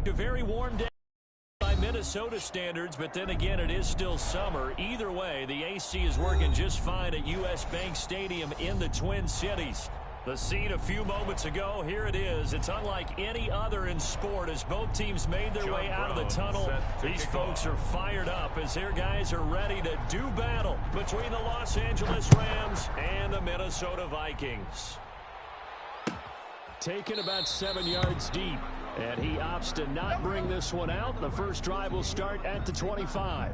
A very warm day by Minnesota standards, but then again, it is still summer. Either way, the AC is working just fine at U.S. Bank Stadium in the Twin Cities. The scene a few moments ago, here it is. It's unlike any other in sport as both teams made their way out of the tunnel. These folks are fired up as their guys are ready to do battle between the Los Angeles Rams and the Minnesota Vikings. Taken about 7 yards deep, and he opts to not bring this one out. The first drive will start at the 25.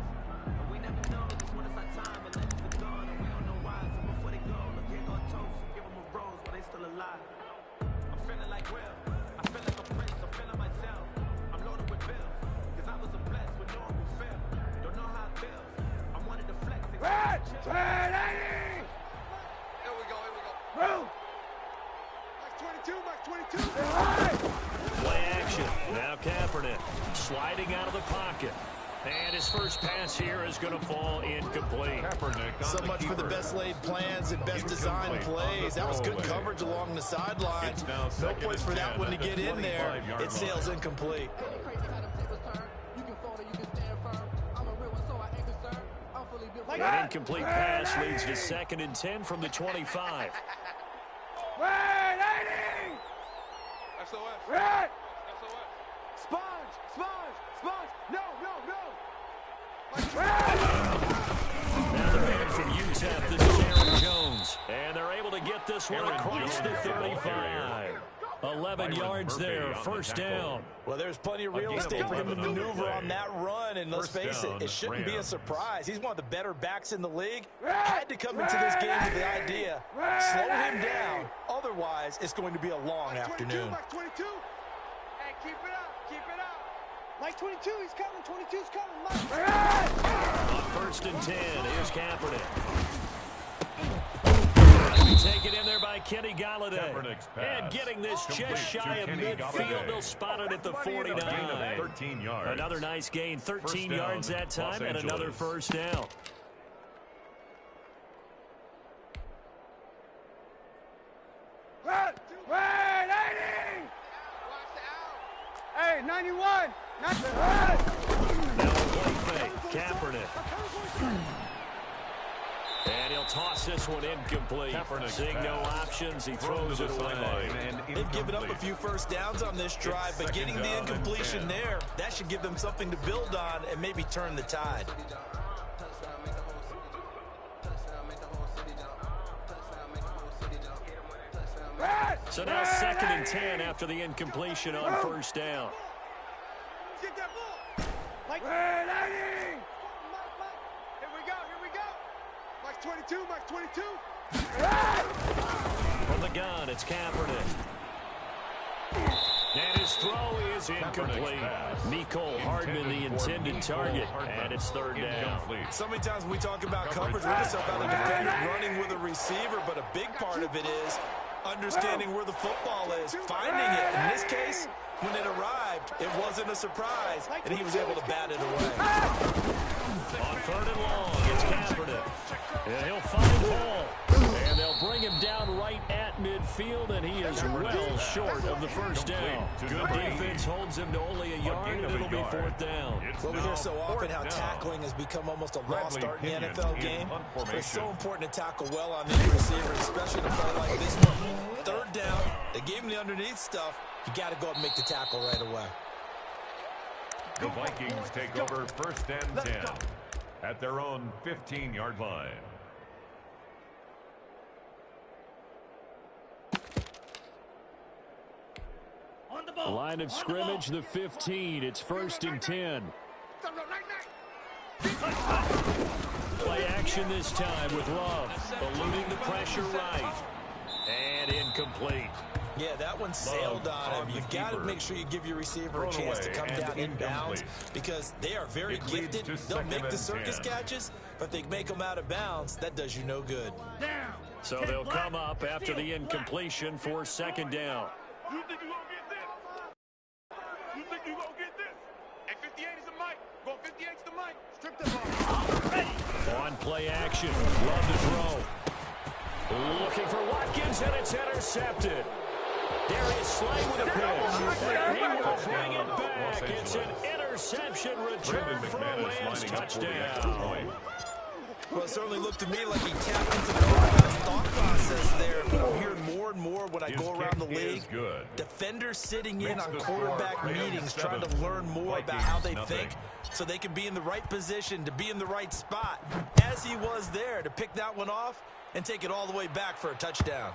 Play action. Now Kaepernick sliding out of the pocket. And his first pass here is going to fall incomplete. So much for the best laid plans and best designed plays. That was good coverage along the sideline. No place for that one to get in there. It sails incomplete. An incomplete pass leads to 2nd and 10 from the 25. Red! Sponge! Sponge! Sponge! No! No! No! Now the man from UTEP, this is Aaron Jones. And they're able to get this one across the 35. 11 yards there, first down. Well, there's plenty of real estate for him to maneuver on that run, and let's face it, it shouldn't be a surprise. He's one of the better backs in the league. Had to come into this game with the idea, slow him down, otherwise it's going to be a long afternoon. Mike 22. Hey, keep it up, keep it up. Mike 22, he's coming, 22's coming, Mike. On 1st and 10, here's Kaepernick. Taken in there by Kenny Galladay. And getting this just shy of midfield, they'll spot it at the 49. 13 yards. Another nice gain, 13 yards that time, and another first down. Red! 80! Hey, 91! Not the red! Now a play fake, Kaepernick. And he'll toss this one incomplete. Seeing no options, he throws it away. They've given up a few first downs on this drive, but getting the incompletion there, that should give them something to build on and maybe turn the tide. So now 2nd and 10 after the incompletion on first down. Get that ball! Mike, here we go, here we go! Mike 22, Mike 22! From the gun, it's Kaepernick. And his throw is incomplete. Nicole Hardman, the intended target, and it's 3rd down. So many times when we talk about coverage, we're just about a defender running with a receiver, but a big part of it is understanding where the football is, finding it. In this case, when it arrived, it wasn't a surprise, and he was able to bat it away. On 3rd and long, it's Kaepernick. And he'll find Paul. And they'll bring him down right at midfield, and he is well short of the first down. Good defense holds him to only a yard, and it'll be 4th down. Well, we hear so often how tackling has become almost a lost art in the NFL game. But it's so important to tackle well on these receivers, especially in a play like this one. 3rd down, they gave him the underneath stuff. You got to go up and make the tackle right away. The Vikings take over 1st and 10 at their own 15-yard line. Line of scrimmage, the 15. It's 1st and 10. Play action this time with Love. Eluding the pressure right. And incomplete. Yeah, that one sailed on him. You've got to make sure you give your receiver a chance to come down inbounds because they are very gifted. They'll make the circus catches, but if they make them out of bounds, that does you no good. So they'll come up after the incompletion for 2nd down. You think you're going to get this? You think you're going to get this? And 58 is the mic. Go 58 is the mic. Strip the ball. On play action. Love to throw. Looking for Watkins, and it's intercepted. Darius Slay with a pitch. He will bring it back. It's an interception return for a Rams touchdown. Well, it certainly looked to me like he tapped into the quarterback's thought process there. But I'm hearing more and more when I go around the league. Defenders sitting in on quarterback meetings trying to learn more about how they think so they can be in the right position to be in the right spot. As he was there to pick that one off and take it all the way back for a touchdown.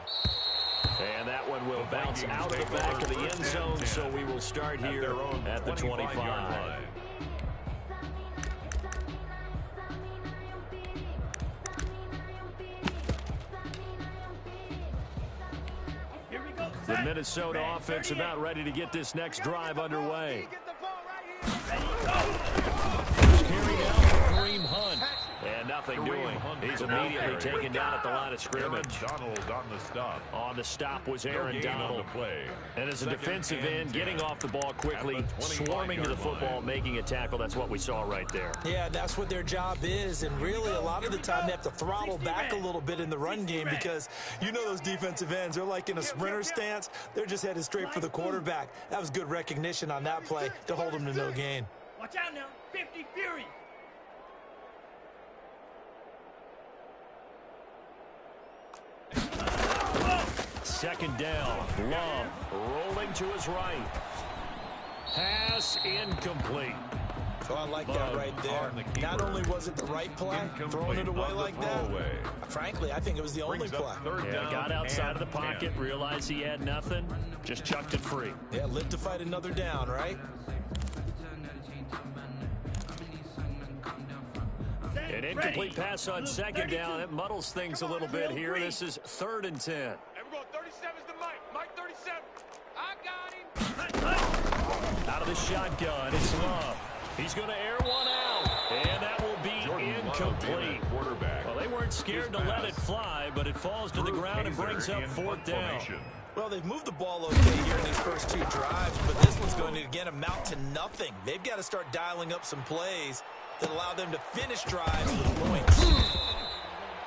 And that one will bounce out of the back of the end zone, so we will start here at the 25. The Minnesota offense about ready to get this next drive underway. First carry down for Kareem Hunt. And nothing doing. He's immediately taken down at the line of scrimmage. Donald on the stop. On the stop was Aaron Donald. And as a defensive end, getting off the ball quickly, swarming to the football, making a tackle. That's what we saw right there. Yeah, that's what their job is. And really, a lot of the time, they have to throttle back a little bit in the run game because you know those defensive ends, they're like in a sprinter stance. They're just headed straight for the quarterback. That was good recognition on that play to hold them to no gain. Watch out now. 50 Fury. Second down. Love rolling to his right. Pass incomplete. So I like that right there. Not only was it the right play, throwing it away like that, frankly, I think it was the only play. Yeah, got outside of the pocket, realized he had nothing, just chucked it free. Yeah, live to fight another down, right? An incomplete pass on second down. It muddles things a little bit here. This is 3rd and 10. And we're going 37's the Mike. Mike 37. I got him. Out of the shotgun, it's Love. He's going to air one out, and that will be incomplete. Well, they weren't scared to let it fly, but it falls to the ground and brings up 4th down. Well, they've moved the ball okay here in these first 2 drives, but this one's going to, again, amount to nothing. They've got to start dialing up some plays that allow them to finish drives with points.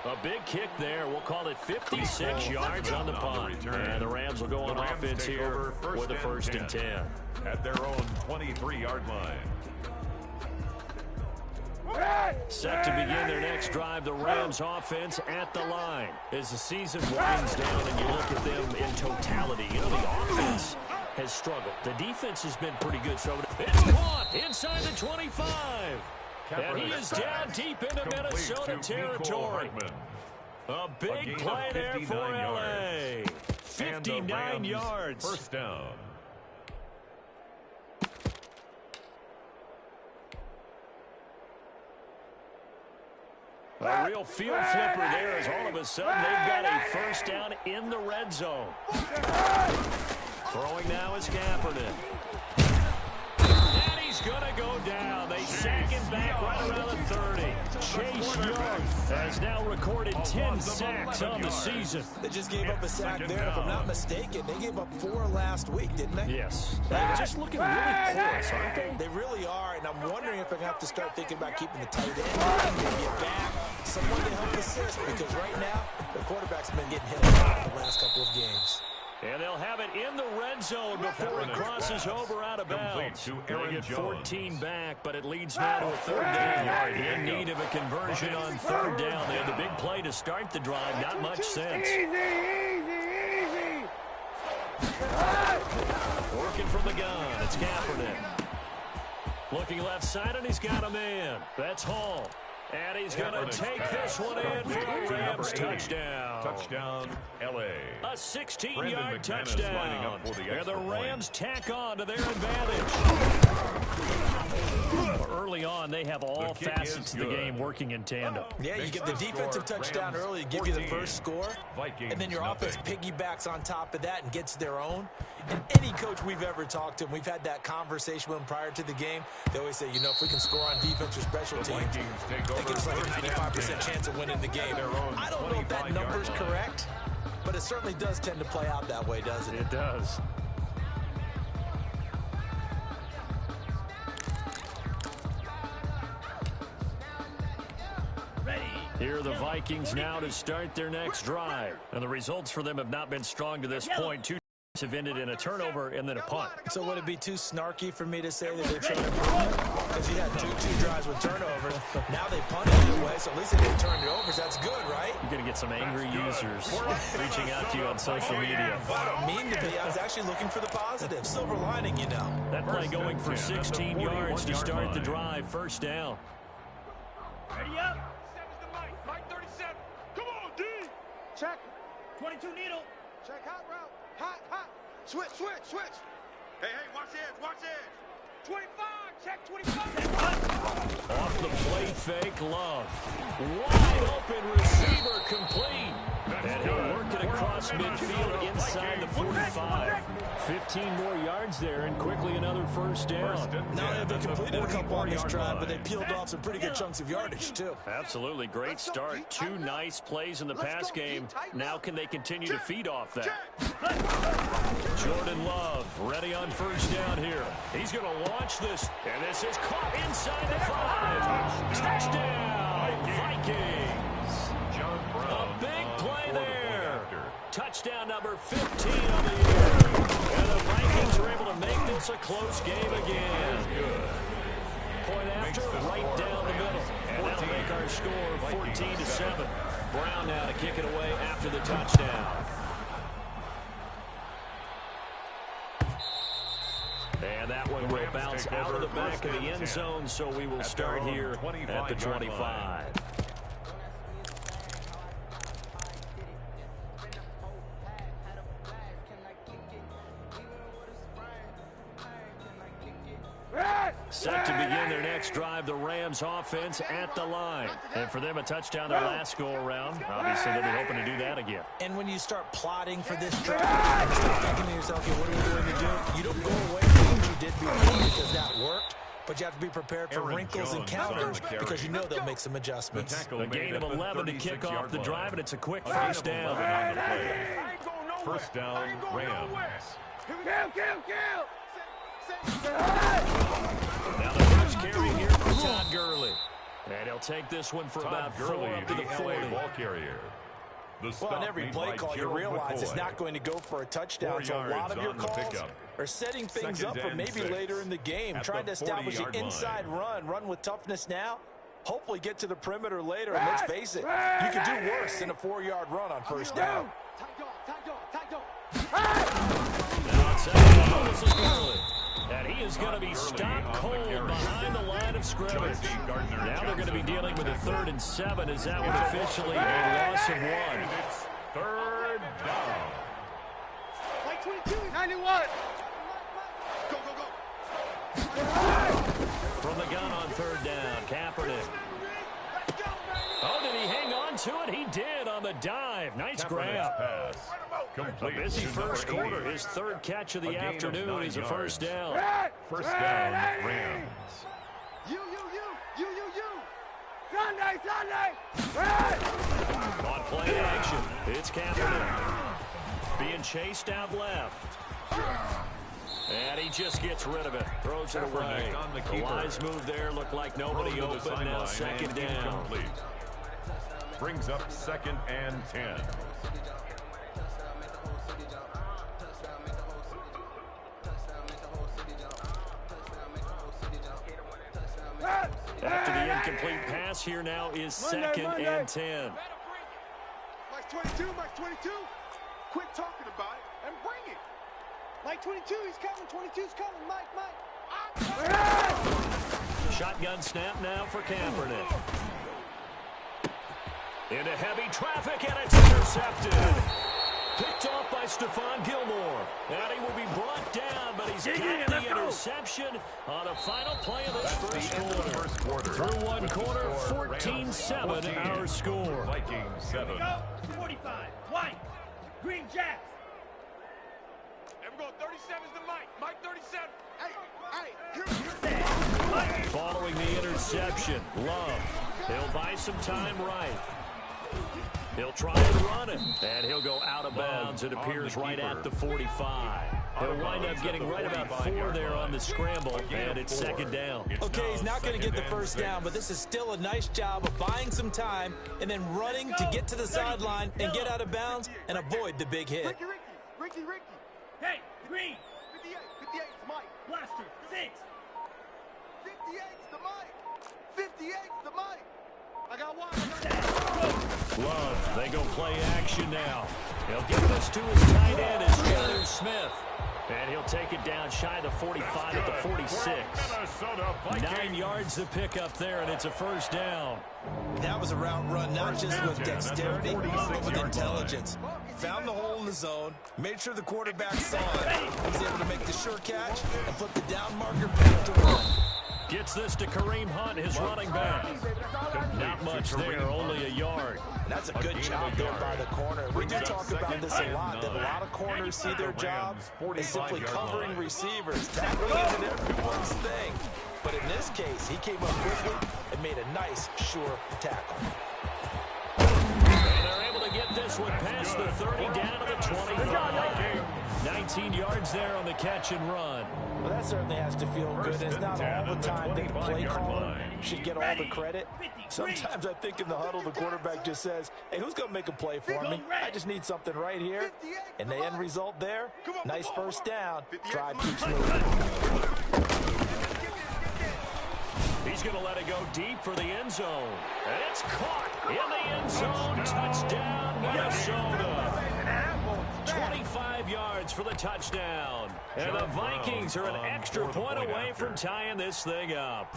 A big kick there. We'll call it 56 yards on the punt. And the Rams will go on offense here with a 1st and 10. At their own 23-yard line. Set to begin their next drive, the Rams offense at the line. As the season winds down and you look at them in totality, you know, the offense has struggled. The defense has been pretty good. So it's caught inside the 25. And he is down deep into Minnesota territory. A big play there for LA. 59 yards. 1st down. A real field flipper there as all of a sudden they've got a 1st down in the red zone. Throwing now is Kaepernick. And he's going to go down. They sack him back right around the 30. Chase Young has now recorded 10 sacks on the season. They just gave up a sack there. If I'm not mistaken, they gave up 4 last week, didn't they? Yes. They're just looking really porous, aren't they? They really are, and I'm wondering if I'm going to have to start thinking about keeping the tight end, maybe a back, someone to help assist, because right now, the quarterback's been getting hit a lot the last couple of games. And they'll have it in the red zone before it crosses over out of bounds. They get 14 back, but it leads now to a 3rd down. In need of a conversion on 3rd down. They had the big play to start the drive. Not much sense. Working from the gun. It's Kaepernick. Looking left side, and he's got a man. That's Hall. And he's going to take this one in for a Rams touchdown. Touchdown, L.A. A 16-yard touchdown. And the Rams tack on to their advantage. Early on, they have all facets of the game working in tandem. Yeah, you get the defensive touchdown early to give you the first score, and then your offense piggybacks on top of that and gets their own. And any coach we've ever talked to, and we've had that conversation with them prior to the game, they always say, you know, if we can score on defense or special teams, that gives us like a 95% chance of winning the game. I don't know if that number's correct, but it certainly does tend to play out that way, doesn't it? It does. Here are the Vikings now to start their next drive. And the results for them have not been strong to this point. have ended in a turnover and then a punt. So would it be too snarky for me to say that they've shown improvement? Because you had two drives with turnovers. Now they punted it away, so at least they didn't turn it over. So that's good, right? You're going to get some angry users reaching out to you on social media. Well, I don't mean to be. I was actually looking for the positive. Silver lining, you know. That play going for 16 yards to start the drive. First down. Ready up. 37's the Mike. Mike 37. Come on, D. Check. 22 needle. Check hot route. Hot. Switch. Hey, watch the edge. 25. Check 25. Off the play fake, Love. Wide open receiver complete. And he'll work it across midfield inside the 45. 15 more yards there and quickly another first down. Not only have they completed a couple on this drive, but they peeled off some pretty good chunks of yardage, too. Absolutely. Great start. Two nice plays in the pass game. Now can they continue to feed off that? Jordan Love ready on first down here. He's going to launch this, and this is caught inside the 5. Touchdown, Vikings. A big play there. Touchdown number 15 on the year. And the Vikings are able to make this a close game again. Point after, right down the middle. And that'll make our score 14-7. Brown now to kick it away after the touchdown. And that one will bounce out of the back of the end zone, so we will start here at the 25. Set to begin their next drive, the Rams offense at the line. And for them, a touchdown their last go-around. Obviously, they'll be hoping to do that again. And when you start plotting for this drive, you start thinking to yourself, okay, what are we going to do? You don't go away from what you did before because that worked. But you have to be prepared for wrinkles and counters because you know they'll make some adjustments. A gain of 11 to kick off the drive, and it's a quick first down. First down, Rams. Kill. Now the first carry here for Todd Gurley. And he'll take this one for about 4 up to the 40. Ball carrier. Well, on every play call, you realize it's not going to go for a touchdown. So a lot of your calls are setting things up for maybe later in the game, trying to establish an inside run with toughness now. Hopefully get to the perimeter later, and let's face it, you could do worse than a 4-yard run on first down. Now it's second, this is Gurley. And he is going to be stopped cold behind the line of scrimmage. Now they're going to be dealing with a 3rd and 7. Is that one officially a loss of 1? It's third down. Like 22, 91. Go. From the gun on 3rd down, Kaepernick. Oh, did he hang on to it? He did on the dive. Nice grab. Pass. Complete. A busy first quarter. His 3rd catch of the afternoon is a first down. First down, Rams. You. Sunday. On play action, it's Kaepernick. Being chased out left. And he just gets rid of it. Throws it away. The wise move there. Looked like nobody open. Now second down. Brings up 2nd and 10. After the incomplete pass, here now is 2nd and 10. Mike 22. Quit talking about it and bring it. Mike 22, he's coming. 22's coming. Mike. Shotgun snap now for Kaepernick. Into heavy traffic, and it's intercepted. Picked off by Stephon Gilmore. And he will be brought down, but he's got the interception on the final play of this first quarter. Through one quarter, 14-7 our score. Vikings 7. 45. White. Green Jacks. And we're going 37's the Mike. Mike 37. Hey. Following the interception, Love. He'll buy some time right. He'll try and run it, and he'll go out of bounds. It appears right at the 45. He'll wind up getting right about 4 there on the scramble, and it's second down. Okay, he's not going to get the first down, but this is still a nice job of buying some time and then running to get to the sideline and get out of bounds and avoid the big hit. Ricky. Hey, Green. 58. 58's Mike. Blaster. 6. 58's the Mike. 58's the Mike. I got one. Love, they go play action now. He'll give this to his tight end as Taylor Smith. And he'll take it down shy of the 45 at the 46. 9 yards to pick up there, and it's a first down. That was a route run, not just with dexterity, but with intelligence. Found the hole in the zone, made sure the quarterback saw it, was able to make the sure catch, and flip the down marker back to run. Gets this to Kareem Hunt, his running back. Not much there, only a yard. And that's a good job there by the corner. We do talk about this a lot, that a lot of corners see their job as simply covering receivers. Tackling isn't everyone's thing. But in this case, he came up quickly and made a nice, sure tackle. And they're able to get this one past the 30 down to the 25. 19 yards there on the catch and run. Well, that certainly has to feel good. It's not all the time that the play caller should get all the credit. Sometimes I think in the huddle, the quarterback just says, hey, who's going to make a play for me? I just need something right here. And the end result there, nice first down. Drive keeps moving. He's going to let it go deep for the end zone. And it's caught in the end zone. Touchdown, Minnesota. 25 yards for the touchdown. And the Vikings are an extra point away from tying this thing up.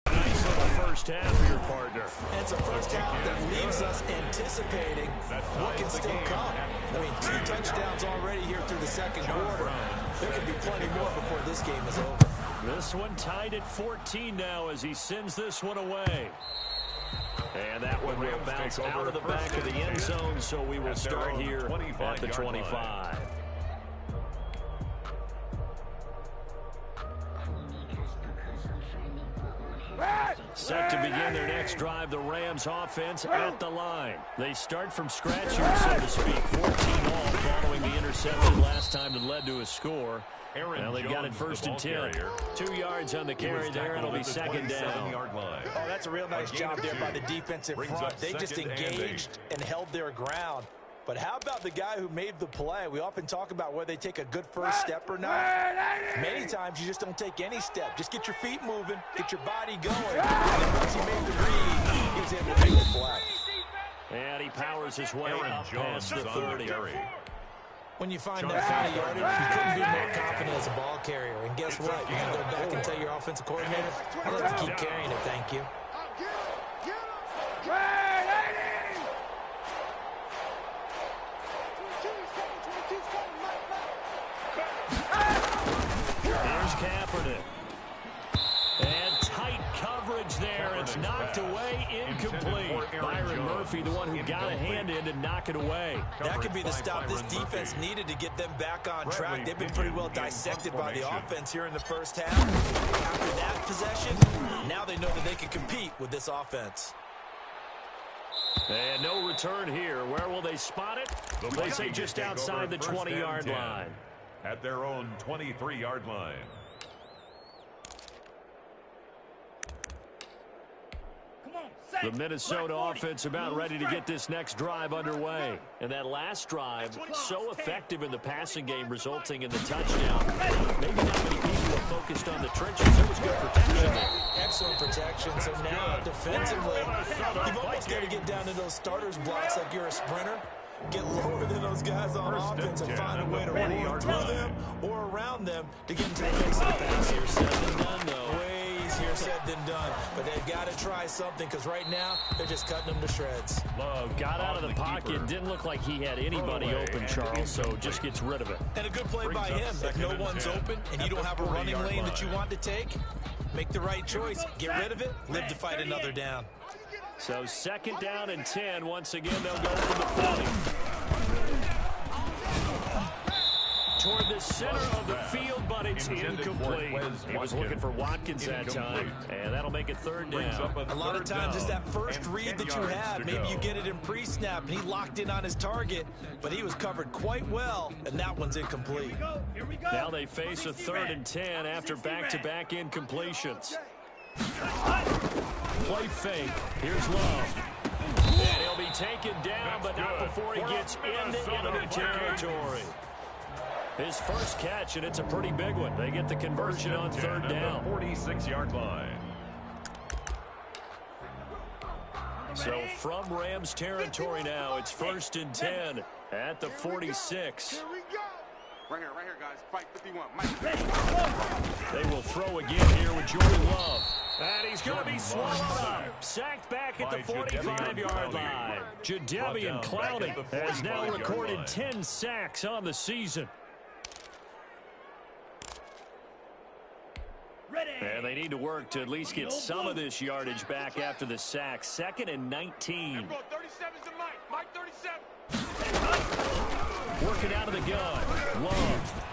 Nice little first half for your partner. And it's a first half that leaves us anticipating what can still come. I mean, 2 touchdowns already here through the second quarter. There could be plenty more before this game is over. This one tied at 14 now as he sends this one away. And that one will bounce out of the back of the end zone, so we will start here at the 25. Set to begin their next drive, the Rams offense at the line. They start from scratch here, so to speak. 14 all following the interception last time that led to a score. Well, they've got it first and 10. 2 yards on the carry there. It'll be second down. Oh, that's a real nice job there by the defensive front. They just engaged and held their ground. But how about the guy who made the play? We often talk about whether they take a good first step or not. Many times you just don't take any step. Just get your feet moving, get your body going. And then once he made the read, he was able to make the play. And he powers his way up past the 30. When you find that kind of yardage, you couldn't be more confident as a ball carrier. And guess what? You're going to go back and tell your offensive coordinator, I'd like to keep carrying it, thank you. Here's Kaepernick. And tight coverage there. It's knocked away, incomplete. Byron Murphy, the one who got a hand in to knock it away. That could be the stop this defense needed to get them back on track. They've been pretty well dissected by the offense here in the first half. After that possession, now they know that they can compete with this offense. And no return here. Where will they spot it? They say just outside the 20-yard line. At their own 23-yard line. The Minnesota offense about ready to get this next drive underway. And that last drive, so effective in the passing game, resulting in the touchdown. Maybe not many people are focused on the trenches. There was good protection there. Excellent protection. So now, defensively, you've almost got to get down to those starters blocks like you're a sprinter. Get lower than those guys on offense and find a way to run through them or around them to get into the face of the pass. Easier said than done, though. Way easier said than done. But they've got to try something because right now they're just cutting them to shreds. Love got out of the pocket. Didn't look like he had anybody open, Charles, so just gets rid of it. And a good play by him. If no one's open and you don't have a running lane that you want to take, make the right choice. Get rid of it. Live to fight another down. So second down and 10. Once again, they'll go for the 40. Toward the center of the field, but it's incomplete. He was looking for Watkins that time, and that'll make it third down. A lot of times it's that first read that you have. Maybe you get it in pre-snap, and he locked in on his target, but he was covered quite well, and that one's incomplete. Now they face a third and 10 after back-to-back incompletions. Play fake. Here's Love. And he'll be taken down, but not before he gets into enemy territory. His first catch, and it's a pretty big one. They get the conversion on third down. 46-yard line. So from Rams territory now, it's 1st and 10 at the 46. Here we go. Right here, guys. Fight 51. They will throw again here with Jordan Love. And he's going to be swallowed up. Sacked back at the 45-yard line. Jadeveon Clowney has now recorded 10 sacks on the season. And they need to work to at least get some of this yardage back after the sack. 2nd and 19. 37's the Mike. Mike 37. Working out of the gun. Love.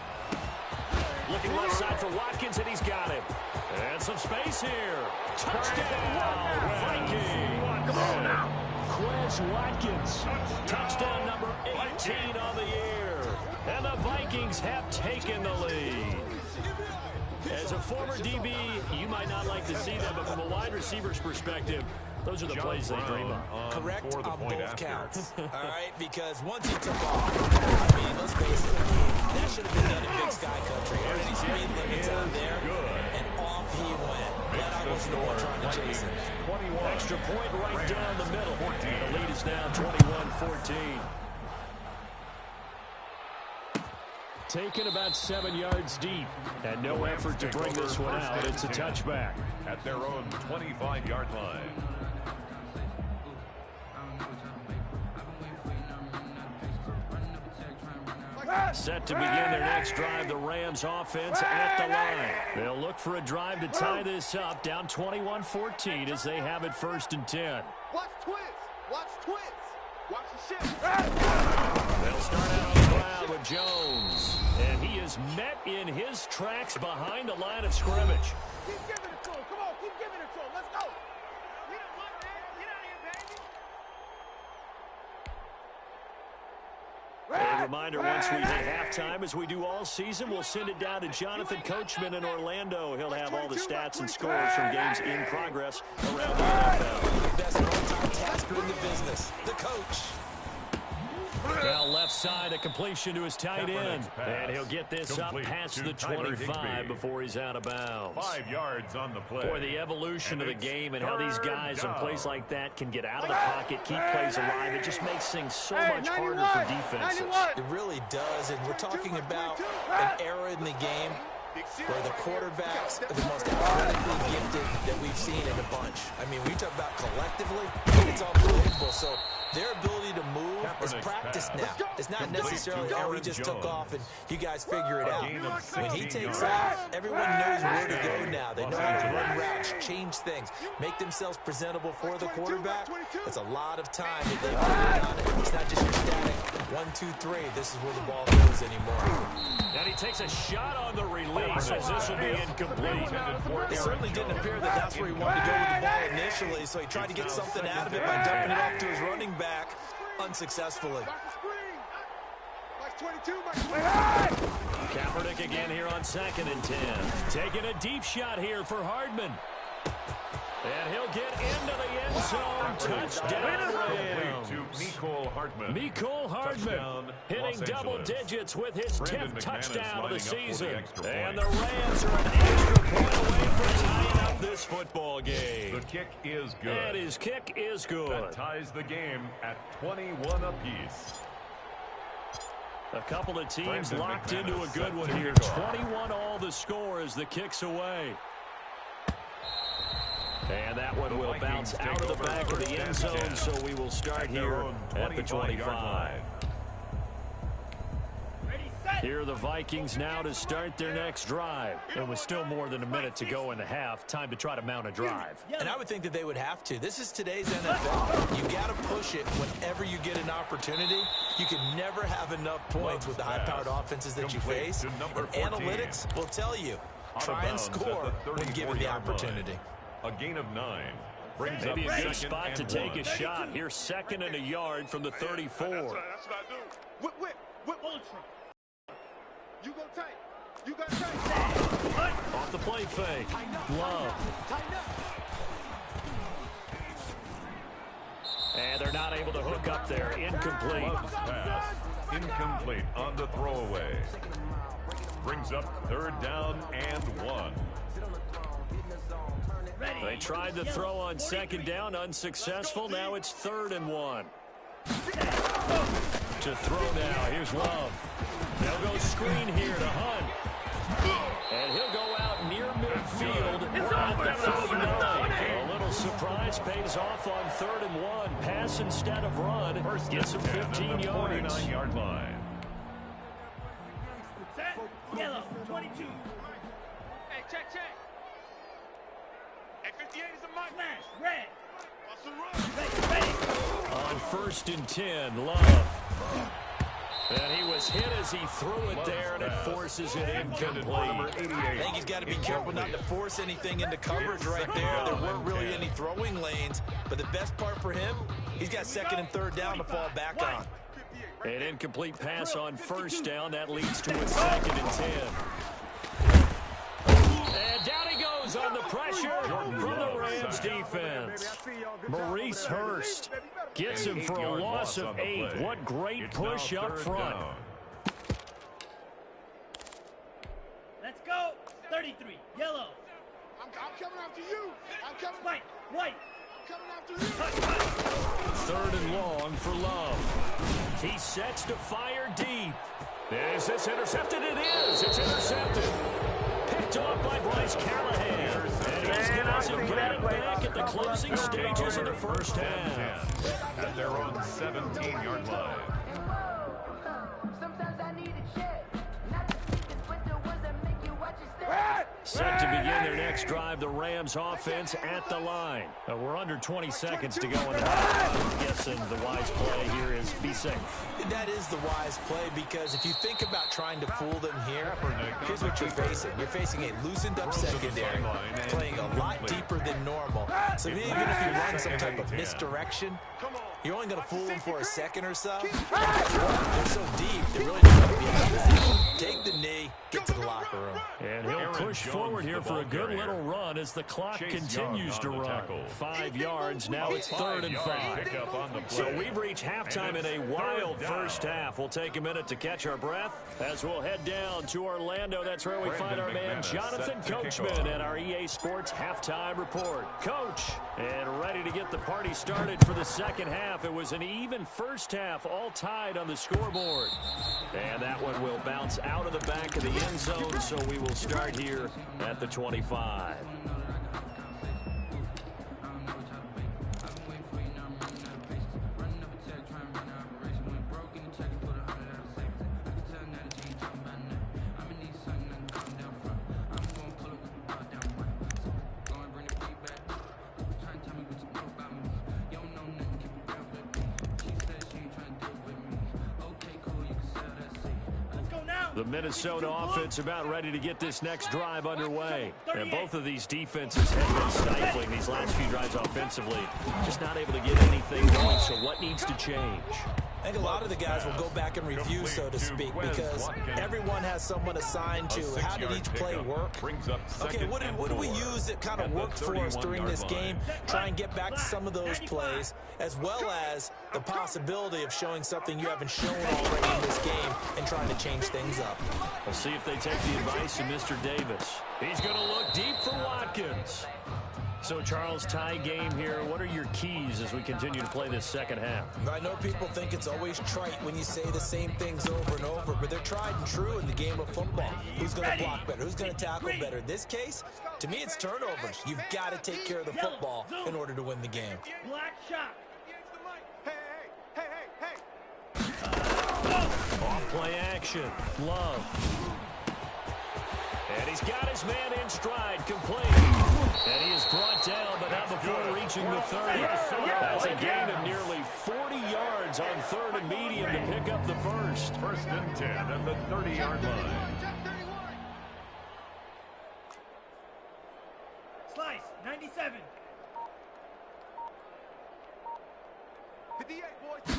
Looking left side for Watkins, and he's got him. And some space here. Touchdown, Vikings. Come on now. Quez Watkins. Touchdown number 18 on the year. And the Vikings have taken the lead. As a former DB, you might not like to see that, but from a wide receiver's perspective, those are the plays they dream of. Correct on both counts. All right, because once he took off, I mean, let's face it, that should have been done in Big Sky Country. Any speed limits out there, and off he went. Glad I wasn't the one trying to chase him. Extra point right down the middle. And the lead is now 21-14. Taken about 7 yards deep, and no effort to bring this one out. It's a touchback. At their own 25-yard line. Set to begin their next drive, the Rams offense at the line. They'll look for a drive to tie this up, down 21-14 as they have it 1st and 10. Watch twins. Watch twins. Watch the shit. They'll start out on the ground with Jones. And he is met in his tracks behind the line of scrimmage. Keep giving it to him. Come on, keep giving it to him. Let's go. We don't want that. Get out of here, baby. A reminder, once we hit halftime, as we do all season, we'll send it down to Jonathan Coachman in Orlando. He'll have all the stats and scores from games in progress around the NFL. The best one-time tasker in the business, the coach. Now left side, a completion to his tight end. And he'll get this up past the 25 before he's out of bounds. 5 yards on the play. Boy, the evolution of the game and how these guys in plays like that can get out of the pocket, keep plays alive. It just makes things so much harder for defenses. It really does, and we're talking about an era in the game where the quarterbacks are the most athletically gifted that we've seen in a bunch. I mean, we talk about collectively, it's unbelievable. So their ability to move is practiced now. It's not necessarily, oh, he just took off and you guys figure it out. When he takes off, everyone knows where to go now. They know how to run routes, change things, make themselves presentable for the quarterback. It's a lot of time that they put on it. It's not just your static 1, 2, 3. This is where the ball goes anymore. And he takes a shot on the release as this will be incomplete. It certainly didn't appear that that's where he wanted to go with the ball initially, so he tried to get something out of it by dumping it off to his running back unsuccessfully. Kaepernick again here on 2nd and 10. Taking a deep shot here for Hardman. And he'll get into the end zone. Touchdown, Rams. Mecole Hardman hitting double digits with his 10th touchdown of the season. And the Rams are an extra point away from tying up this football game. The kick is good. And his kick is good. That ties the game at 21 apiece. A couple of teams locked into a good one here. 21 all the score as the kick's away. And that one will bounce out of the back of the end zone, so we will start here at the 25. Here are the Vikings now to start their next drive. And with still more than a minute to go in the half, time to try to mount a drive. And I would think that they would have to. This is today's NFL. You got to push it whenever you get an opportunity. You can never have enough points with the high-powered offenses that you face. And analytics will tell you, try and score when given the opportunity. A gain of 9. Brings Maybe up a good spot to take a shot. Here's 2nd and a yard from the 34. That's what I do. Whip, ultra. You go tight. You got tight. Off the play fake. Love. And they're not able to hook up there. Incomplete. Love's pass. Incomplete on the throwaway. Brings up 3rd down and 1. They tried to throw on 2nd down, unsuccessful. Now it's 3rd and 1. To throw now, here's Love. They'll go screen here to Hunt. And he'll go out near midfield at the 39. A little surprise pays off on 3rd and 1. Pass instead of run. Gets him 15 yards. 49-yard line. Set. Yellow. 22. Hey, check. Hey, 58 is a mic. Smash. Red. Muscle run. Ready. On 1st and 10, Love. And he was hit as he threw it there, and it forces it incomplete. I think he's got to be careful not to force anything into coverage right there. There weren't really any throwing lanes, but the best part for him, he's got 2nd and 3rd down to fall back on. An incomplete pass on 1st down. That leads to a 2nd and 10. And down he goes on the pressure from the Rams defense. Maurice Hurst gets him for a loss of 8. What great push up front. Let's go. 33. Yellow. I'm coming after you. I'm coming. White. I'm coming after you. 3rd and long for Love. He sets to fire deep. Is this intercepted? It is. It's intercepted. Picked off by Bryce Callahan. And he's going to get it back at the closing stages of the first half. At their own 17-yard line. Set to begin their next drive, the Rams offense at the line. We're under 20 seconds to go in the half. I'm guessing the wise play here is be safe. That is the wise play, because if you think about trying to fool them here, here's what you're facing. You're facing a loosened up secondary, playing a lot deeper than normal. So even if you run some type of misdirection, you're only going to fool them for a second or so. They're so deep, they really don't have to be able to take the knee, get to the locker room. And he'll push forward here for a good little run as the clock continues to run. 5 yards, now it's 3rd and 5. So we've reached halftime in a wild first half. We'll take a minute to catch our breath as we'll head down to Orlando. That's where we find our man Jonathan Coachman at our EA Sports Halftime Report. Coach, and ready to get the party started for the second half. It was an even first half, all tied on the scoreboard. And that one will bounce out of the back of the end zone, so we will start here at the 25. The Minnesota offense about ready to get this next drive underway. And both of these defenses have been stifling these last few drives offensively. Just not able to get anything going, so what needs to change? I think a lot of the guys will go back and review, so to speak, because everyone has someone assigned to how did each play work. Okay, what do we use that kind of worked for us during this game? Try and get back to some of those plays, as well as the possibility of showing something you haven't shown already in this game and trying to change things up. We'll see if they take the advice of Mr. Davis. He's going to look deep for Watkins. So, Charles, tie game here. What are your keys as we continue to play this second half? I know people think it's always trite when you say the same things over and over, but they're tried and true in the game of football. Who's going to block better? Who's going to tackle better? In this case, to me, it's turnovers. You've got to take care of the football in order to win the game. Black shot. Hey. Off play action. Love. And he's got his man in stride, complete. And he is brought down, but not before reaching the 30. That's a gain of nearly 40 yards on 3rd and medium to pick up the first. 1st and 10 at the 30-yard line. Slice. 97. 58, boys.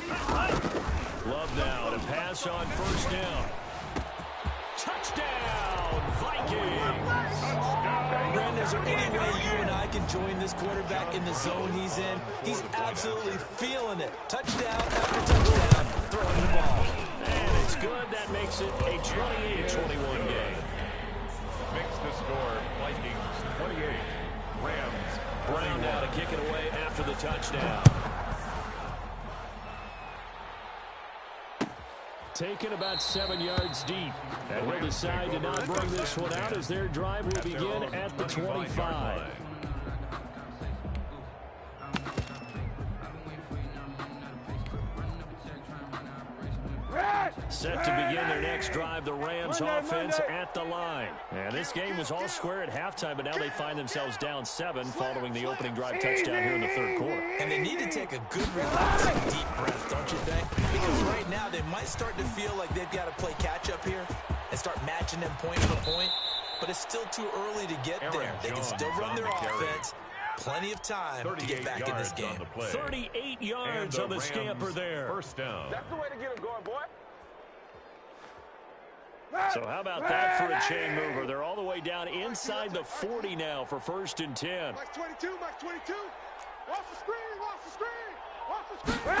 Love now to pass on 1st down. Touchdown, Vikings! Brandon, is there any way you and I can join this quarterback in the zone he's in? He's absolutely feeling it. Touchdown after touchdown, throwing the ball. And it's good. That makes it a 28-21 game. Makes the score Vikings 28, Rams Brown now to kick it away after the touchdown. Taken about 7 yards deep. And will decide to not bring this one out as their drive will begin at the 25. Set to begin their next drive, the Rams offense at the line. And this game was all square at halftime, but now they find themselves down 7 following the opening drive touchdown here in the third quarter. And they need to take a good, relaxing, deep breath, don't you think? Because right now they might start to feel like they've got to play catch-up here and start matching them point for point. But it's still too early to get there. They can still run their offense. Plenty of time to get back in this game. 38 yards on the scamper there. First down. That's the way to get him going, boy. So how about that for a chain mover? They're all the way down inside the 40 now for 1st and 10. Max 22, Max 22. Watch the screen, watch the screen, watch the screen.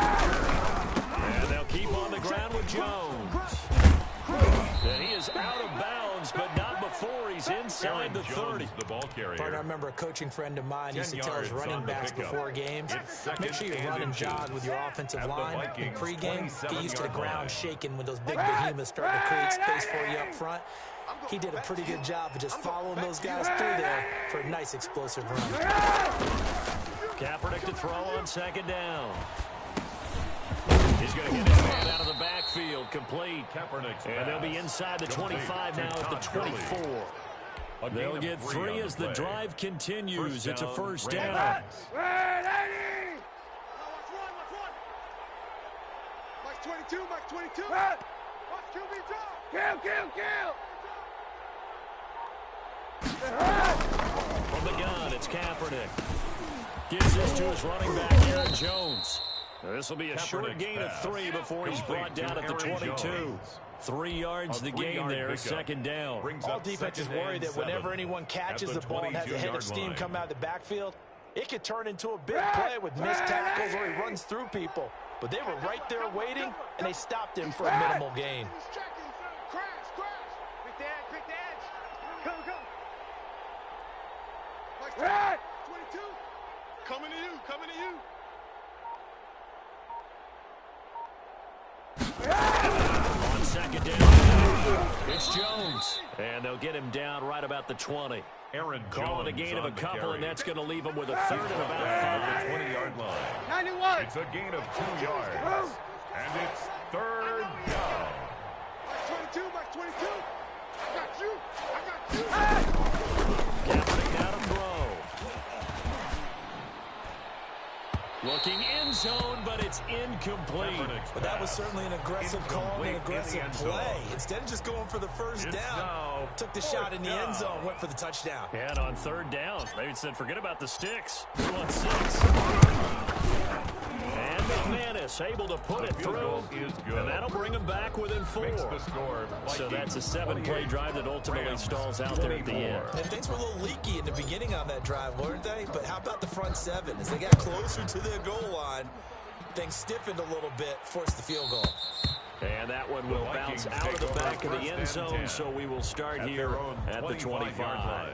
And they'll keep on the ground with Jones. And he is out of bounds, but not before he's inside the 30. The ball carrier. I remember a coaching friend of mine used to tell his running backs before games, make sure you run and jog with your offensive line in pregame. Get used to the ground shaking when those big behemoths start to create space for you up front. He did a pretty good job of just following those guys through there for a nice explosive run. Kaepernick to throw on 2nd down. He's going to get his man out of the backfield, complete. And they'll be inside the 25 now at the 24. They'll get 3 as the drive continues. It's a 1st down. Watch Max 22, Max 22. Watch QB drop. Kill. From the gun, it's Kaepernick. Gives this to his running back, Aaron Jones. This will be a short gain of 3 before he's brought down at the 22. 3 yards the gain there, 2nd down. All defenses worry that whenever anyone catches the ball and has a head of steam come out of the backfield, it could turn into a big play with missed tackles or he runs through people. But they were right there waiting, and they stopped him for a minimal gain. Crash. Quick the edge. Come. Max 22. Coming to you. On 2nd down, it's Jones. And they'll get him down right about the 20. Aaron Call it a gain of a couple, and that's going to leave him with a 3rd and about 5. 20-yard line. 91. It's a gain of 2 yards. And it's 3rd down. Max 22. I got you. Kaepernick now to throw. Looking end zone, but it's incomplete. But that was certainly an aggressive call and an aggressive play. Instead of just going for the 1st down, took the shot in the end zone, went for the touchdown. And on 3rd down, they said, forget about the sticks. We want 6. And McManus able to put it through. And that'll bring him back within 4. So that's a 7-play drive that ultimately stalls out there at the end. And things were a little leaky in the beginning on that drive, weren't they? But how about the front 7? As they got closer to their goal line, things stiffened a little bit, forced the field goal. And that one will bounce out of the back of the end zone, so we will start here at the 25.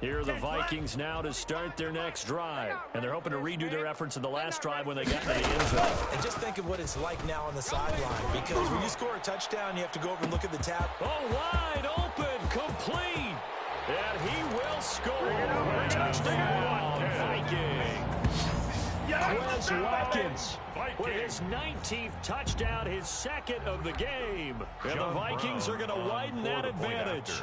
Here are the Vikings now to start their next drive. And they're hoping to redo their efforts in the last drive when they got into the end zone. And just think of what it's like now on the sideline, because when you score a touchdown, you have to go over and look at the tap. Oh, wide open, complete. And he will score. Touchdown, Vikings. Wes Watkins with his 19th touchdown, his 2nd of the game. And the Vikings are going to widen that advantage.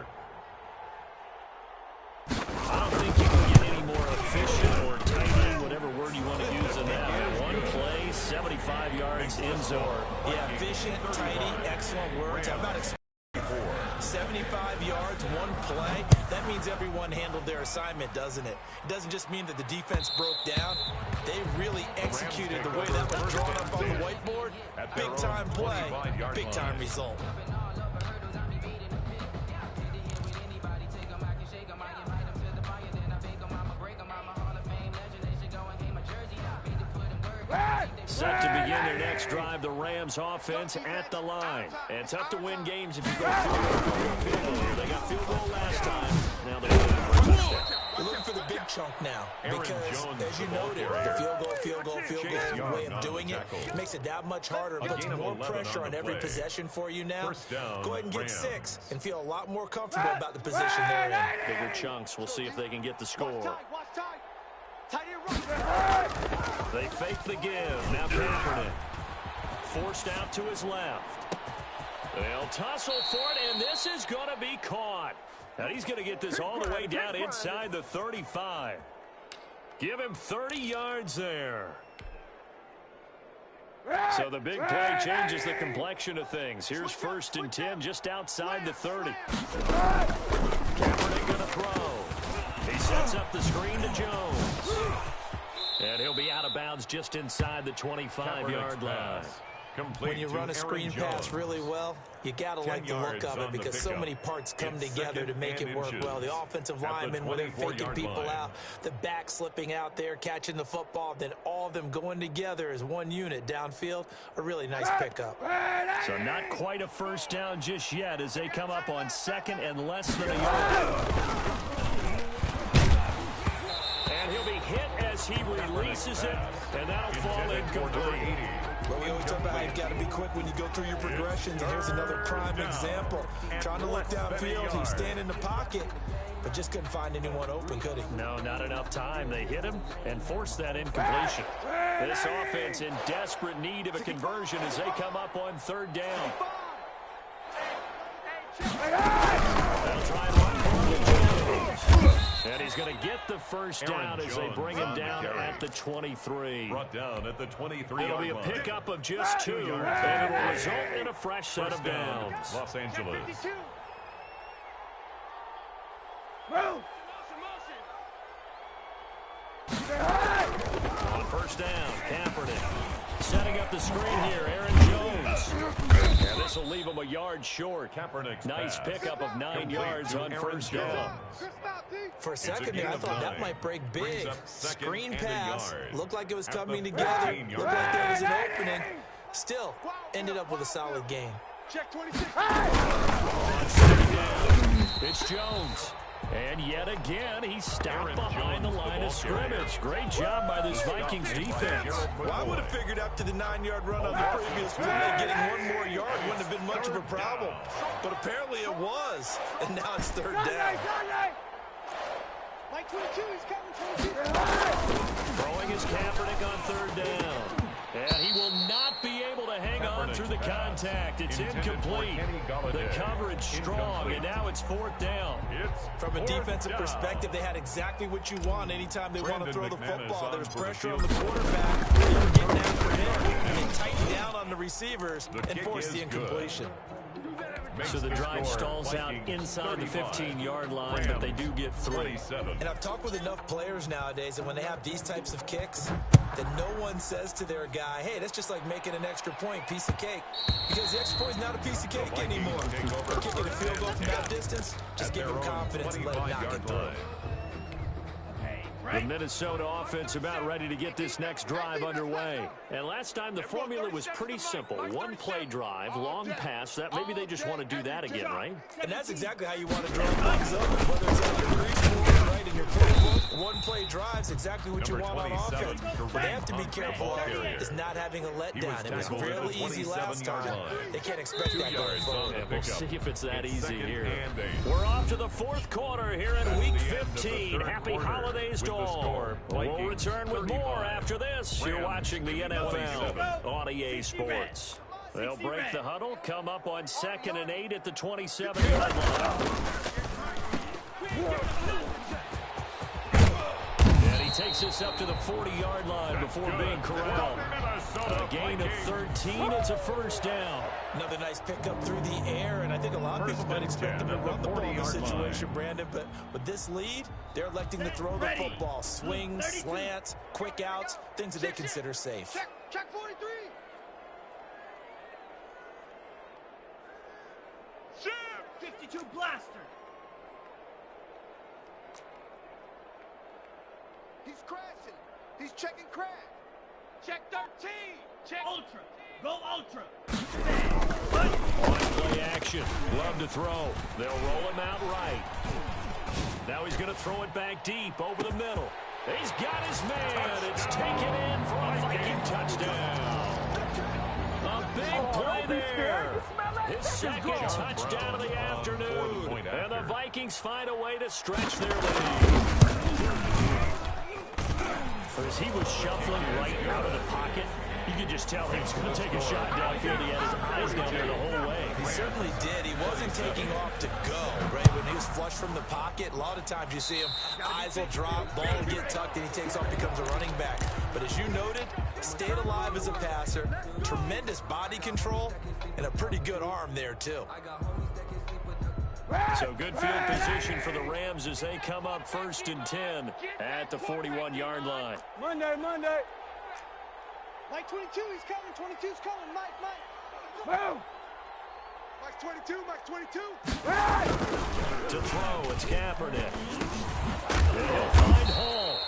I don't think you can get any more efficient or tidy, whatever word you want to use in that. One play, 75 yards in zone. Yeah, efficient, tidy, excellent words. How about 75 yards, one play? That means means everyone handled their assignment, doesn't it? It doesn't just mean that the defense broke down. They really executed the way that was drawn up on the whiteboard. Big-time play, big-time result. Set to begin their next drive, the Rams offense at the line. And tough to win games if you go through a field goal. They got field goal last time. Now they're looking for a touchdown. We're looking for the big chunk now because, as you noted, the field goal way of doing it makes it that much harder. It puts more pressure on every possession for you now. Go ahead and get 6 and feel a lot more comfortable about the position they're in. Bigger chunks. We'll see if they can get the score. They fake the give. Now Kaepernick. Forced out to his left. They'll tussle for it, and this is going to be caught. And he's going to get this all the way down inside the 35. Give him 30 yards there. So the big play changes the complexion of things. Here's 1st and 10 just outside the 30. Kaepernick going to throw. He sets up the screen to Jones. And he'll be out of bounds just inside the 25-yard line. When you run a screen pass really well, you got to like the look of it because so many parts come together to make it work well. The offensive linemen, when they're faking people out, the back slipping out there, catching the football, then all of them going together as one unit downfield, a really nice pickup. So not quite a first down just yet as they come up on 2nd and less than a yard. And he'll be hit as he releases it, and that'll fall incomplete. Well, we always talk about how you've got to be quick when you go through your progressions, and here's another prime example. Trying to look downfield, he's standing in the pocket, but just couldn't find anyone open, could he? No, not enough time. They hit him and forced that incompletion. This offense in desperate need of a conversion as they come up on 3rd down. They'll try and run for it. And he's going to get the first down as they bring him down at the 23. Brought down at the 23. It'll be a pickup of just 2, and it will result in a fresh set of downs. Los Angeles. On 1st down, Kaepernick setting up the screen here. Aaron Jones. And this will leave him a yard short. Kaepernick's nice pickup of 9 yards on 1st down. For a second there, I thought that might break big. Screen pass. Looked like it was coming together. Looked like there was an opening. Still, ended up with a solid gain. Check 26. It's Jones. And yet again, he's stopped behind the line of scrimmage. Great job by this Vikings defense. Well, I would have figured after the 9-yard run on the previous play, getting 1 more yard wouldn't have been much of a problem. But apparently it was. And now it's 3rd down. Mike 22, he's coming 22. Throwing his Kaepernick on 3rd down. And he will not be able to hang on through the contact. It's incomplete. The coverage strong, and now it's 4th down. From a defensive perspective, they had exactly what you want anytime they want to throw the football. There's pressure on the quarterback. They were getting after him. They tightened down on the receivers and forced the incompletion. So the drive stalls out inside the 15-yard line, but they do get 3. And I've talked with enough players nowadays, and when they have these types of kicks, that no one says to their guy, hey, that's just like making an extra point, piece of cake. Because the extra point is not a piece of cake anymore. Kicking a field goal from that distance, just give them confidence and let them knock it through. The Minnesota offense about ready to get this next drive underway. And last time the formula was pretty simple. 1-play drive, long pass. That maybe they just want to do that again, right? And that's exactly how you want to drive things up. Whether it's on your reach, right in your playbook, 1-play drive's exactly what you want on offense. What they have to be careful of is not having a letdown. It was real easy last time. They can't expect that going forward. And we'll see if it's that easy here. We're off to the 4th quarter here in Week 15. Happy holidays to all. We'll return with more after this. You're watching the NFL on EA Sports. They'll break the huddle, come up on 2nd and 8 at the 27-yard line. And he takes this up to the 40-yard line before being corralled. A gain of 13. It's a first down. Another nice pickup through the air, and I think a lot of people might expect them to run the ball in this situation, Brandon, but with this lead, they're electing to throw the football. Swings, slants, quick outs, things that they consider safe. Check 43. Shift. 52 blaster. He's crashing. He's checking crash. Check 13. Check. Ultra. Go ultra. Play action. Love to throw. They'll roll him out right. Now he's going to throw it back deep over the middle. He's got his man. It's taken in for a Viking touchdown. A big play there. His second touchdown of the afternoon. And the Vikings find a way to stretch their lead. As he was shuffling right out of the pocket, you could just tell he was going to take a shot downfield. He had his eyes down there the whole way. He certainly did. He wasn't taking off to go, right? When he was flush from the pocket, a lot of times you see him, eyes will drop, ball will get tucked, and he takes off, becomes a running back. But as you noted, stayed alive as a passer, tremendous body control, and a pretty good arm there, too. So good field position for the Rams as they come up 1st and 10 at the 41-yard line. Monday. Mike 22, he's coming. 22's coming. Mike. Move. Mike's 22. Mike's 22. To throw, it's Kaepernick. And he'll find Hall.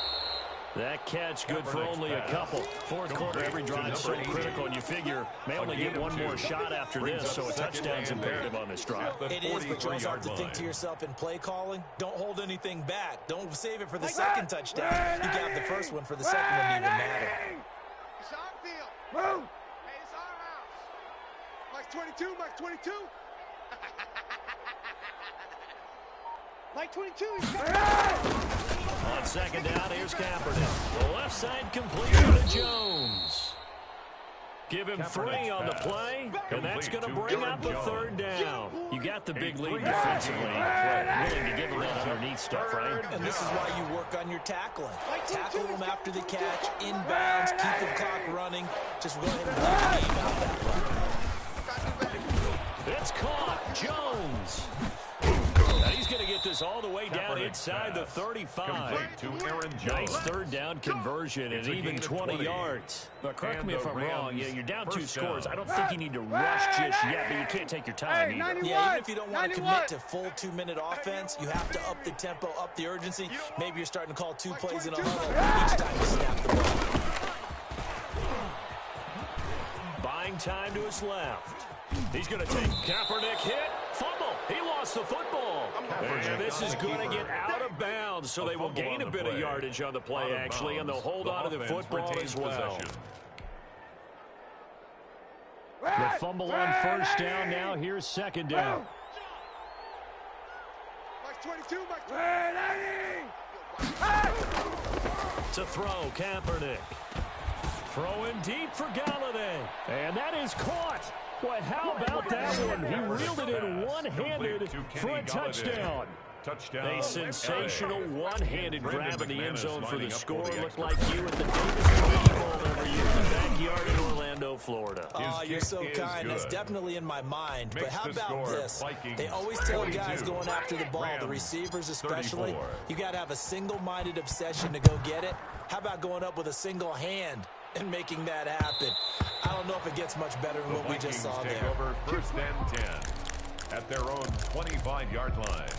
That catch good for only a couple. Fourth quarter, every drive so critical, and you figure may only get one more shot after this, so a touchdown's imperative on this drive. It is, but you also have to think to yourself in play calling, don't hold anything back. Don't save it for the second touchdown. You got the first one for the second one to even matter. It's our field. Move. Hey, it's our house. Mike's 22. Mike's 22. Mike 22, he's coming. On second down, here's Kaepernick. The left side completion to Jones. Give him 3 on the play, and that's going to bring up the 3rd down. You got the big lead defensively. Willing to give him that underneath stuff, right? And this is why you work on your tackling. Tackle them after the catch, inbounds, keep the clock running. Just go ahead and leave the game out that run. It's caught. Jones. Now he's going to get this all the way down inside the 35. Nice 3rd down conversion and even 20 yards. But correct me if I'm wrong. Yeah, you're down 2 scores. I don't think you need to rush just yet, but you can't take your time either. Yeah, even if you don't want to commit to full 2-minute offense, you have to up the tempo, up the urgency. Maybe you're starting to call 2 plays in a huddle each time you snap the ball. Buying time to his left. He's going to take Kaepernick hit. Fumble. He lost the football. And this is going to get out of bounds, so they will gain a bit of yardage on the play, actually, and they'll hold on to the football as well. The fumble on 1st down now. Here's 2nd down. Mike's 22. Mike's 22. To throw, Kaepernick. Throwing deep for Galladay. And that is caught. Boy, how about that one? He reeled it in one-handed for a touchdown. A sensational one-handed grab in the end zone for the score. Looked like you at the Davis Bowl every year in the backyard in Orlando, Florida. Oh, you're so kind. That's definitely in my mind. But how about this? They always tell guys going after the ball, the receivers especially, you got to have a single-minded obsession to go get it. How about going up with a single hand and making that happen? I don't know if it gets much better than what we just saw there. Over 1st and 10 at their own 25-yard line.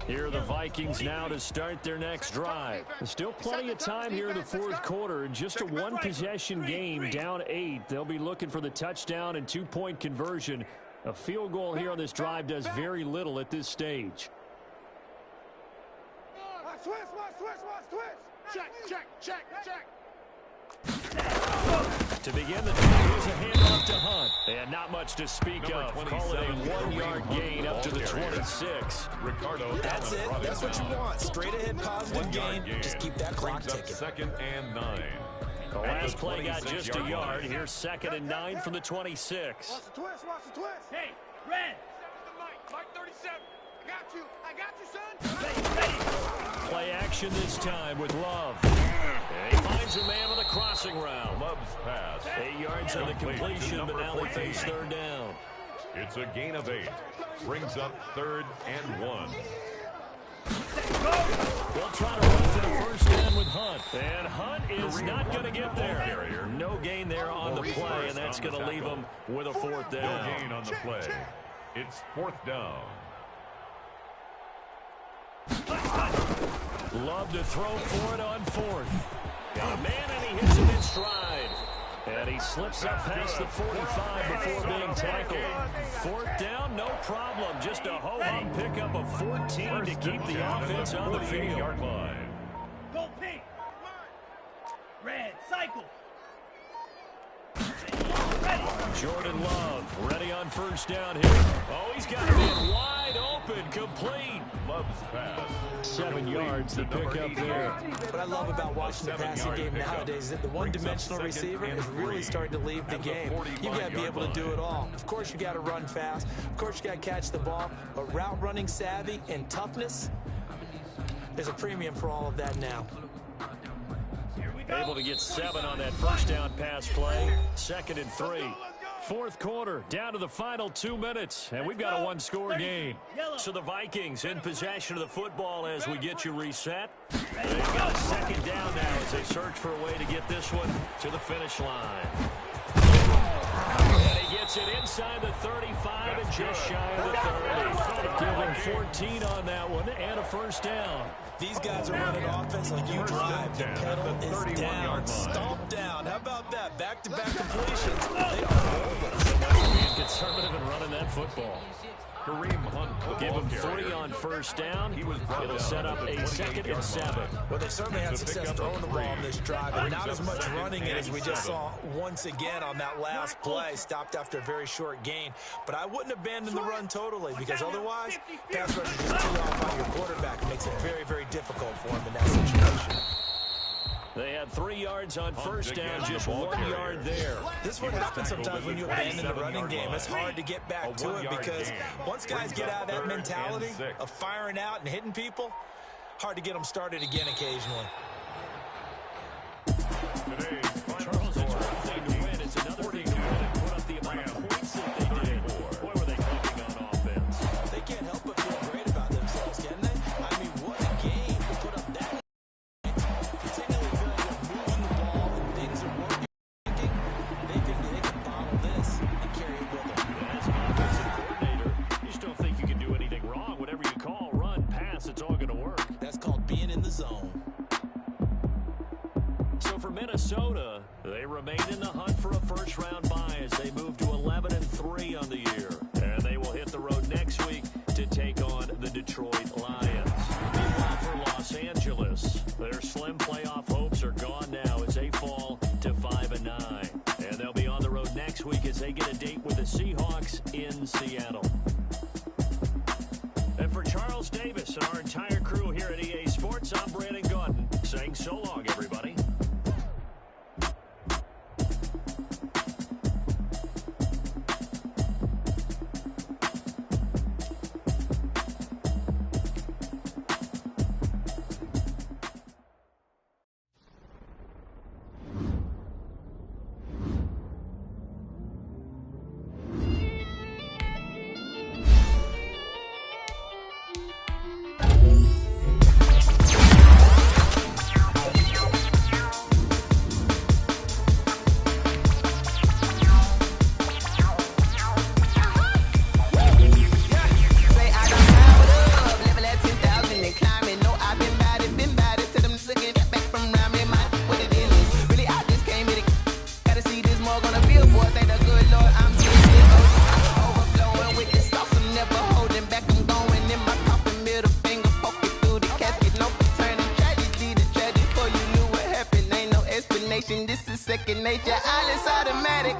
Here are the Vikings now to start their next drive. There's still plenty of time here in the 4th quarter. In just a 1-possession game, down 8. They'll be looking for the touchdown and 2-point conversion. A field goal here on this drive does very little at this stage. Switch. Check. To begin the drive, here's a handoff to Hunt. And not much to speak of. Call it a 1-yard gain up to the 26. That's it. That's what you want. Straight ahead positive gain. Just keep that clock ticking. 2nd and 9. The last play got just a yard. Here's 2nd and 9 from the 26. Watch the twist, watch the twist. Hey, Red. Mike 37. I got you, son. Ready. Play action this time with Love. And he finds a man on the crossing route. Love's pass. 8 yards on the completion, but now they face 3rd down. It's a gain of 8. Brings up 3rd and 1. They'll try to run for the 1st down with Hunt. And Hunt is not going to get there. No gain there on the play, and that's going to leave them with a 4th down. No gain on the play. It's 4th down. Love to throw for it on 4th. Got a man, and he hits him in stride. And he slips up past the 45 before being tackled. 4th down, no problem. Just a ho-hum pickup of 14 to keep the offense on the field. Line. Go pink. Red, cycle. Ready. Jordan Love ready on 1st down here. Oh, he's got a man wide open, complete. Love's pass. 7 yards to pick up there. What I love about watching the passing game nowadays is that the one-dimensional receiver is really starting to leave the game. You've got to be able to do it all. Of course, you got to run fast. Of course, you got to catch the ball. But route running savvy and toughness, there's a premium for all of that now. Able to get 7 on that 1st down pass play. 2nd and 3. 4th quarter, down to the final 2 minutes, and we've got a 1-score game. So the Vikings in possession of the football as we get you reset. They've got a 2nd down now as they search for a way to get this one to the finish line. And he gets it inside the 35 and just shy of the 30. Give him 14 on that one and a 1st down. These guys are running offense like you drive. The pedal is down. Stomp down. How about that? Back-to-back completions. They are rolling. Being conservative and running that football. Kareem Hunt. Give him 3 on 1st down. It'll set up a 2nd and 7. Well, they certainly had success throwing the ball on this drive, and not as much running it as we just saw once again on that last play. Stopped after a very short gain. But I wouldn't abandon the run totally, because otherwise, pass rush is just too off on your quarterback. It makes it very, very difficult for him in that situation. They had 3 yards on 1st down, just 1 yard there. This is what happens sometimes when you abandon the running game. It's hard to get back to it because once guys get out of that mentality of firing out and hitting people, hard to get them started again occasionally. Charles, it's one thing to win. It's another thing to win and put up the amount of points that they did. Boy, were they clicking on offense. They can't help but feel great about themselves, can they? I mean, what a game to put up that. Continually feeling they're moving the ball and things are working. They think they can bottle this and carry it with them. As an offensive coordinator, you just don't think you can do anything wrong. Whatever you call, run, pass, it's all going to work. That's called being in the zone. So for Minnesota, they remain in the hunt for a 1st-round bye as they move to 11-3 on the year. And they will hit the road next week to take on the Detroit Lions. Meanwhile, for Los Angeles, their slim playoff hopes are gone now as they fall to 5-9. And they'll be on the road next week as they get a date with the Seahawks in Seattle. And for Charles Davis and our entire crew here at EA Sports, I'm Brandon Gordon saying so long, everybody. This is second nature, all is automatic.